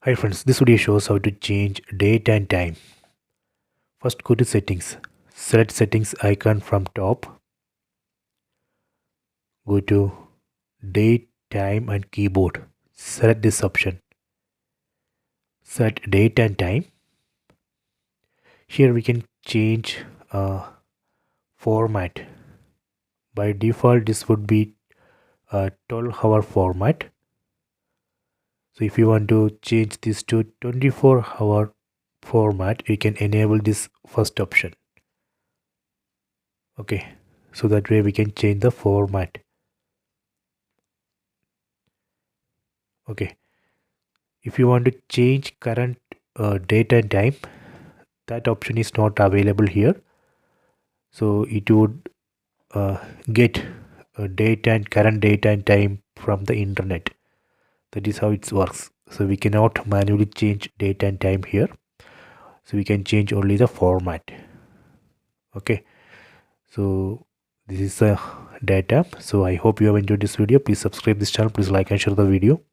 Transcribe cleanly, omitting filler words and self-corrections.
Hi friends, this video shows how to change date and time. First go to settings. Select settings icon from top. Go to date, time and keyboard. Select this option. Set date and time. Here we can change format. By default this would be a 12-hour format. So if you want to change this to 24-hour format, you can enable this first option. Okay, so that way we can change the format. Okay, if you want to change current date and time, that option is not available here. So it would get date and current date and time from the internet. That is how it works. So we cannot manually change date and time here. So we can change only the format. Okay, so this is the data. So I hope you have enjoyed this video. Please subscribe this channel. Please like and share the video.